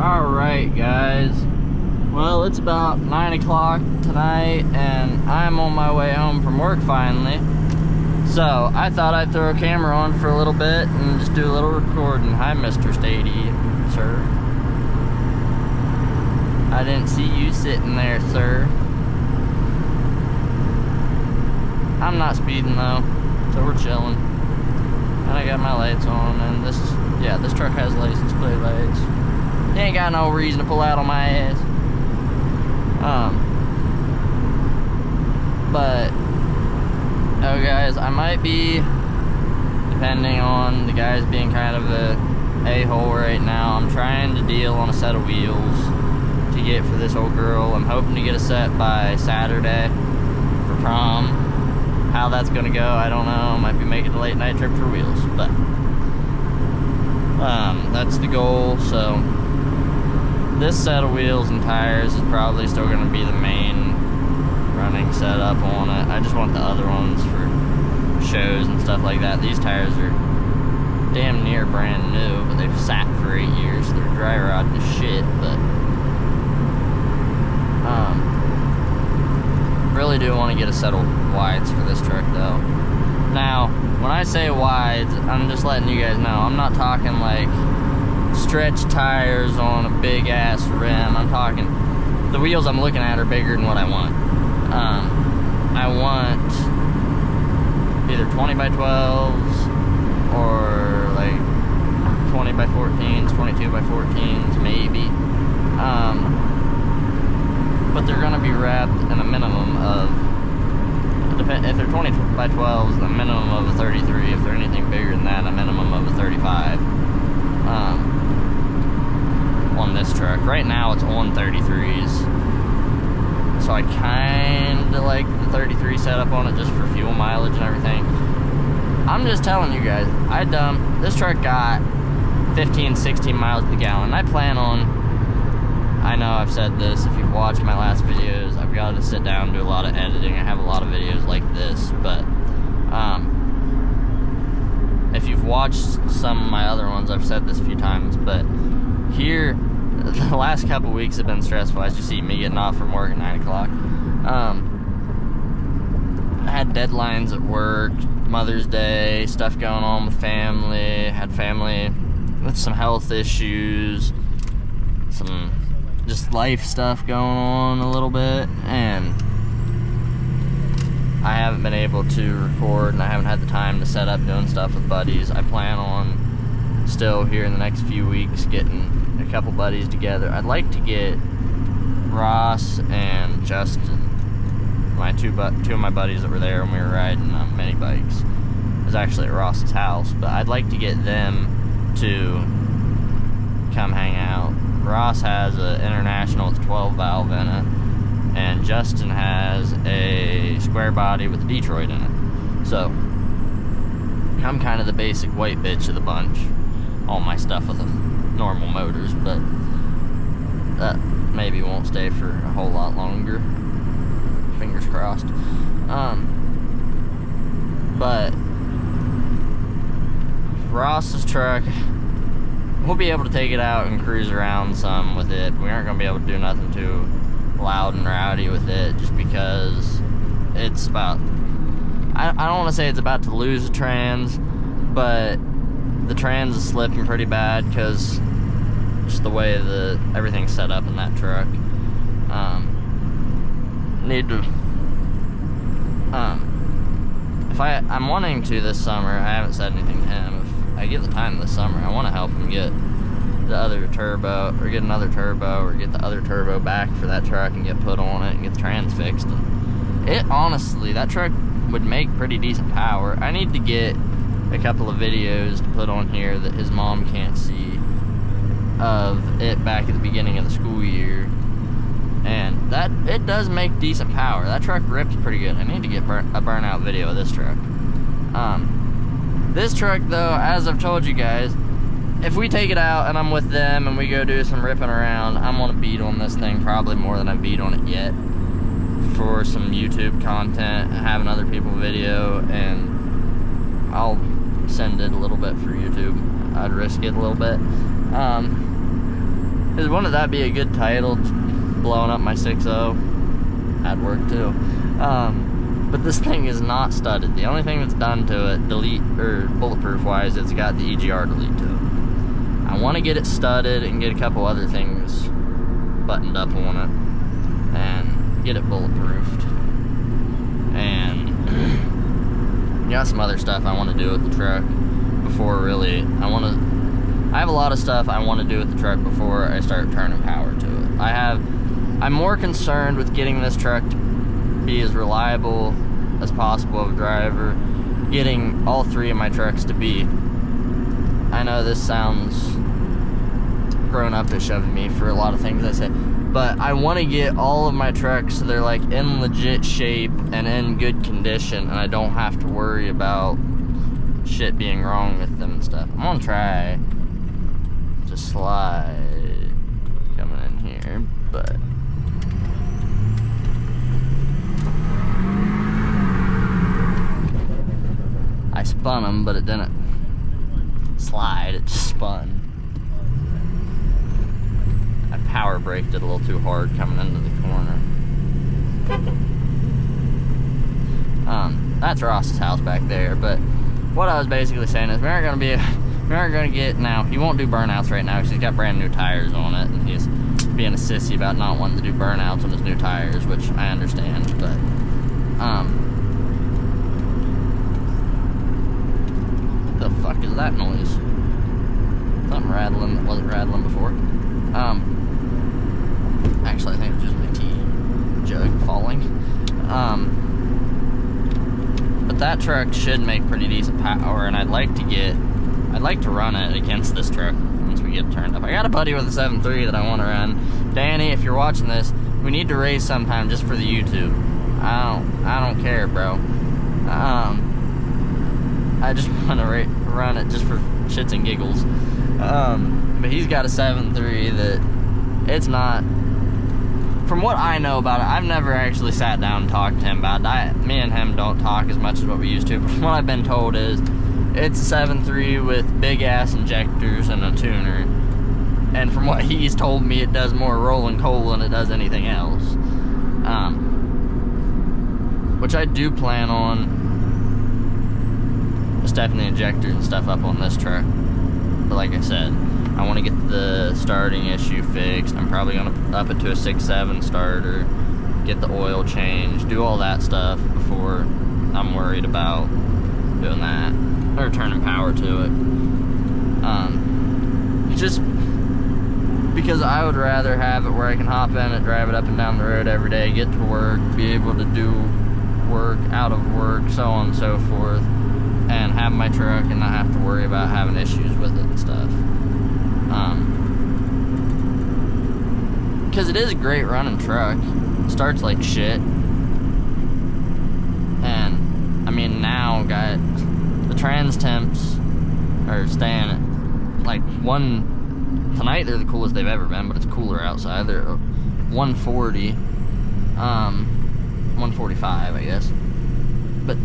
Alright guys, well it's about 9 o'clock tonight and I'm on my way home from work finally. So I thought I'd throw a camera on for a little bit and just do a little recording. Hi Mr. Stady, sir. I didn't see you sitting there, sir. I'm not speeding though, so we're chilling. And I got my lights on, and this truck has license plate lights. You ain't got no reason to pull out on my ass. Oh guys, I might be, depending on the guys being kind of a hole right now, I'm trying to deal on a set of wheels to get for this old girl. I'm hoping to get a set by Saturday for prom. How that's gonna go, I don't know. Might be making a late night trip for wheels, but that's the goal. So this set of wheels and tires is probably still gonna be the main running setup on it. I just want the other ones for shows and stuff like that. These tires are damn near brand new, but they've sat for 8 years. They're dry rotting as shit, but really do want to get a set of wides for this truck though. Now, when I say wides, I'm just letting you guys know, I'm not talking like stretch tires on a big ass rim. I'm talking, the wheels I'm looking at are bigger than what I want. I want either 20 by 12s or like 20 by 14s, 22 by 14s maybe. But they're gonna be wrapped in a minimum of, if they're 20 by 12s, a minimum of a 33. If they're anything bigger than that, a minimum of a 35. On this truck. Right now it's on 33s. So I kinda like the 33 setup on it just for fuel mileage and everything. I'm just telling you guys, this truck got 15, 16 miles to the gallon. I plan on, I know I've said this, if you've watched my last videos, I've got to sit down and do a lot of editing. I have a lot of videos like this, but if you've watched some of my other ones, I've said this a few times, but here, the last couple weeks have been stressful, as you see me getting off from work at 9 o'clock. I had deadlines at work, Mother's Day, stuff going on with family, had family with some health issues, some just life stuff going on a little bit, and I haven't been able to record, and I haven't had the time to set up doing stuff with buddies. I plan on still here in the next few weeks getting a couple buddies together. I'd like to get Ross and Justin, my two of my buddies that were there when we were riding mini bikes. It was actually at Ross's house, but I'd like to get them to come hang out. Ross has an International with 12 valve in it, and Justin has a square body with a Detroit in it. So I'm kind of the basic white bitch of the bunch. All my stuff with the normal motors, but that maybe won't stay for a whole lot longer. Fingers crossed. But Ross's truck, we'll be able to take it out and cruise around some with it. We aren't going to be able to do nothing too loud and rowdy with it, just because it's about, I don't want to say it's about to lose the trans, but the trans is slipping pretty bad because just the way everything's set up in that truck. I'm wanting to this summer, I haven't said anything to him, if I get the time this summer, I want to help him get the other turbo, or get another turbo, or get the other turbo back for that truck and get put on it and get the trans fixed. And it honestly, that truck would make pretty decent power. I need to get a couple of videos to put on here that his mom can't see of it back at the beginning of the school year, and that it does make decent power. That truck rips pretty good. I need to get a burnout video of this truck. This truck though, as I've told you guys, if we take it out and I'm with them and we go do some ripping around, I'm gonna beat on this thing probably more than I've beat on it yet for some YouTube content, having other people video, and I'll send it a little bit for YouTube. I'd risk it a little bit. Because wouldn't that be a good title? Blowing up my 6.0. That'd work too. But this thing is not studded. The only thing that's done to it, bulletproof wise, it's got the EGR delete to it. I want to get it studded and get a couple other things buttoned up on it and get it bulletproofed. And got some other stuff I want to do with the truck before really. I have a lot of stuff I want to do with the truck before I start turning power to it. I'm more concerned with getting this truck to be as reliable as possible of a driver, getting all three of my trucks to be. I know this sounds grown-up-ish of me for a lot of things I say, but I want to get all of my trucks so they're like in legit shape and in good condition, and I don't have to worry about shit being wrong with them and stuff. I'm gonna try to slide coming in here, but I spun them, but it didn't slide, it just spun. I power braked it a little too hard coming into the corner. That's Ross's house back there, but what I was basically saying is we aren't gonna get, now, he won't do burnouts right now because he's got brand new tires on it, and he's being a sissy about not wanting to do burnouts on his new tires, which I understand, but, the fuck is that noise? Something rattling that wasn't rattling before. Actually, I think it's just my tea jug falling. But that truck should make pretty decent power, and I'd like to run it against this truck once we get it turned up. I got a buddy with a 7.3 that I want to run. Danny, if you're watching this, we need to race sometime just for the YouTube. I don't care, bro. I just want to run it just for shits and giggles. But he's got a 7.3 that it's not, from what I know about it, I've never actually sat down and talked to him about it. Me and him don't talk as much as what we used to, but from what I've been told is it's a 7.3 with big ass injectors and a tuner. And from what he's told me, it does more rolling coal than it does anything else. Which I do plan on stepping the injectors and stuff up on this truck. But like I said, I want to get the starting issue fixed. I'm probably going to up it to a 6.7 starter, get the oil changed, do all that stuff before I'm worried about doing that, or turning power to it. Just because I would rather have it where I can hop in it, drive it up and down the road every day, get to work, be able to do work, out of work, so on and so forth, and have my truck and not have to worry about having issues with it and stuff. Because it is a great running truck. It starts like shit. And, I mean, now, the trans temps are staying at, like, tonight they're the coolest they've ever been, but it's cooler outside. They're 140, 145, I guess. But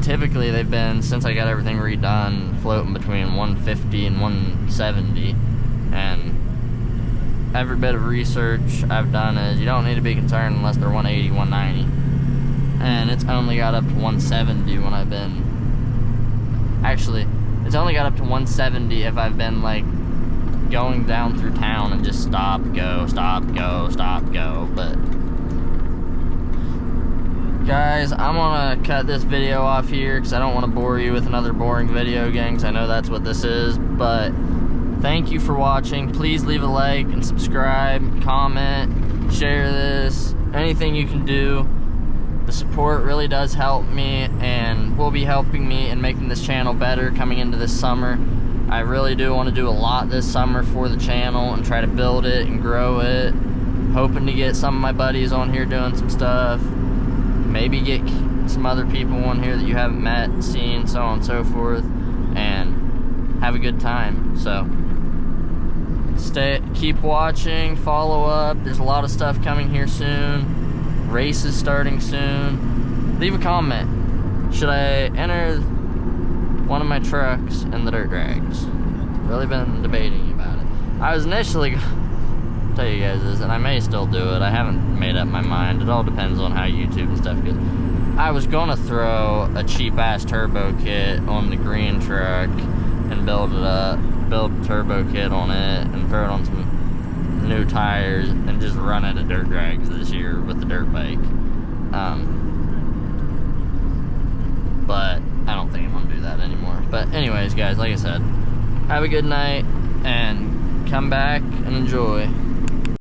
typically they've been, since I got everything redone, floating between 150 and 170. And every bit of research I've done is you don't need to be concerned unless they're 180, 190. And it's only got up to 170 when I've been, actually, it's only got up to 170 if I've been, like, going down through town and just stop, go, stop, go, stop, go. But guys, I'm gonna cut this video off here because I don't want to bore you with another boring video again, because I know that's what this is. But thank you for watching. Please leave a like and subscribe, comment, share this, anything you can do. The support really does help me and will be helping me in making this channel better coming into this summer. I really do want to do a lot this summer for the channel and try to build it and grow it. Hoping to get some of my buddies on here doing some stuff. Maybe get some other people on here that you haven't met, seen, so on and so forth. And have a good time. So keep watching, follow up. There's a lot of stuff coming here soon. Races starting soon. Leave a comment. Should I enter one of my trucks in the dirt drags? Really been debating about it. I was initially tell you guys this, and I may still do it. I haven't made up my mind. It all depends on how YouTube and stuff goes. I was gonna throw a cheap-ass turbo kit on the green truck and build a turbo kit on it and throw it on some new tires and just run it at dirt drags this year with the dirt bike. But I don't think I'm gonna do that anymore. But anyways, guys, like I said, have a good night and come back and enjoy.